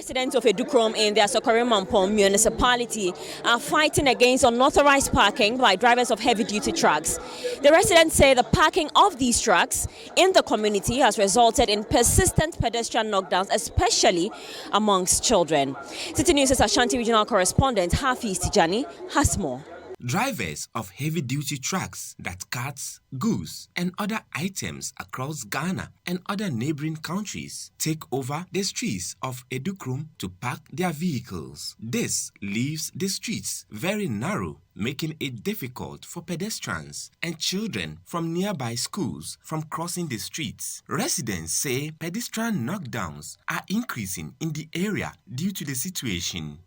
Residents of Adukrom in the Asokore-Mampong municipality are fighting against unauthorized parking by drivers of heavy-duty trucks. The residents say the parking of these trucks in the community has resulted in persistent pedestrian knockdowns, especially amongst children. Citi News' Ashanti Regional Correspondent Hafiz Tijani has more. Drivers of heavy-duty trucks that carts, goods, and other items across Ghana and other neighboring countries take over the streets of Adukrom to park their vehicles. This leaves the streets very narrow, making it difficult for pedestrians and children from nearby schools from crossing the streets. Residents say pedestrian knockdowns are increasing in the area due to the situation.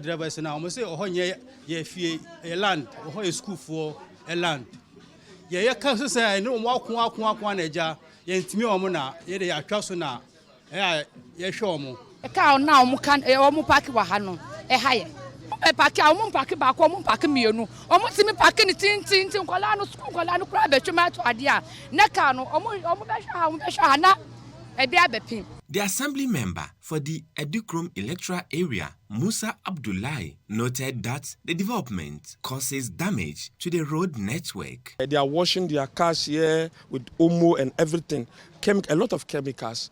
Drivers now, we say, oh, yeah, land, oh, school for a land. Yeah, can't say, no, walk, yeah, intimi omuna, yeah, they are trusuna, yeah, show mo. A cow now, Mukan, a omupaki wahano, a higher. A pack, a woman pack back, woman pack me, no, almost me packing it in Colano school, Colano crab, a tomato idea. Nakano, almost a bear. The assembly member for the Adukrom electoral area, Musa Abdullahi, noted that the development causes damage to the road network. They are washing their cars here with Omo and everything, a lot of chemicals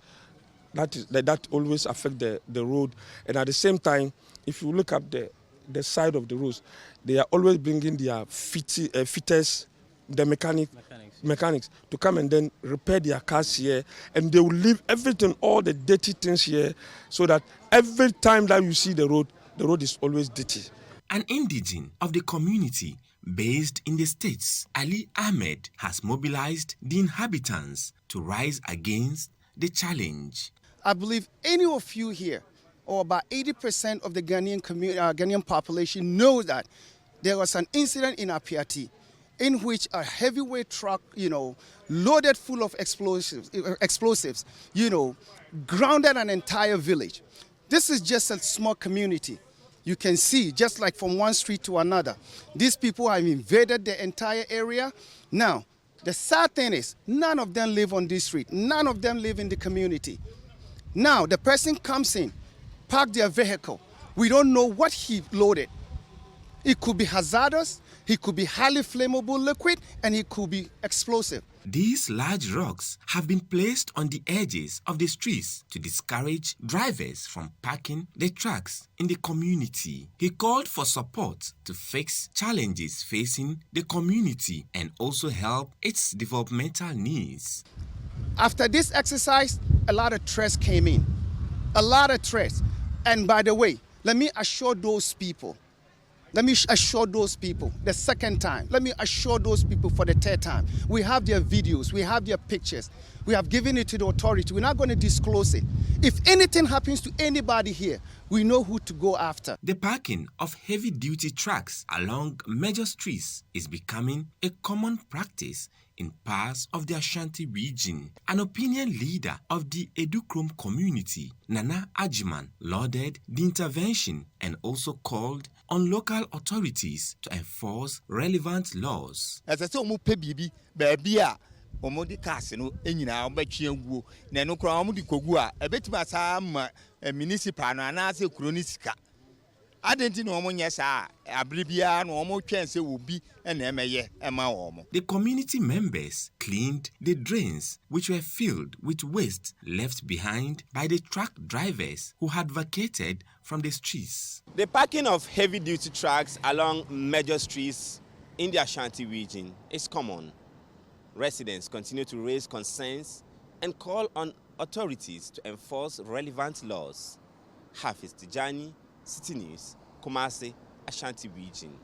that always affect the road. And at the same time, if you look at the side of the roads, they are always bringing their fitters, the mechanics to come and then repair their cars here, and they will leave everything, all the dirty things here, so that every time that you see the road is always dirty. An indigene of the community based in the States, Ali Ahmed, has mobilized the inhabitants to rise against the challenge. I believe any of you here, or about 80% of the Ghanaian population, know that there was an incident in Apiati in which a heavyweight truck, loaded full of explosives, grounded an entire village. This is just a small community. You can see, just like from one street to another, these people have invaded the entire area. Now, the sad thing is, none of them live on this street. None of them live in the community. Now, the person comes in, park their vehicle. We don't know what he loaded. It could be hazardous, it could be highly flammable liquid, and it could be explosive. These large rocks have been placed on the edges of the streets to discourage drivers from parking the trucks in the community. He called for support to fix challenges facing the community and also help its developmental needs. After this exercise, a lot of threats came in. A lot of threats. And by the way, let me assure those people the second time. Let me assure those people for the third time. We have their videos, we have their pictures. We have given it to the authority. We're not going to disclose it. If anything happens to anybody here, we know who to go after. The parking of heavy-duty trucks along major streets is becoming a common practice in parts of the Ashanti region. An opinion leader of the Adukrom community, Nana Ajiman, lauded the intervention and also called on local authorities to enforce relevant laws. As I said, Omodi Casino, Enina, Bachiangu, Nanokra, Kogua, a bit my municipal and as a chronistica. I didn't know yes, Abribia, no more chance will be an MA, Emma. The community members cleaned the drains which were filled with waste left behind by the truck drivers who had vacated from the streets. The parking of heavy-duty trucks along major streets in the Ashanti region is common. Residents continue to raise concerns and call on authorities to enforce relevant laws. Hafiz Tijani, Citi News, Kumasi, Ashanti Region.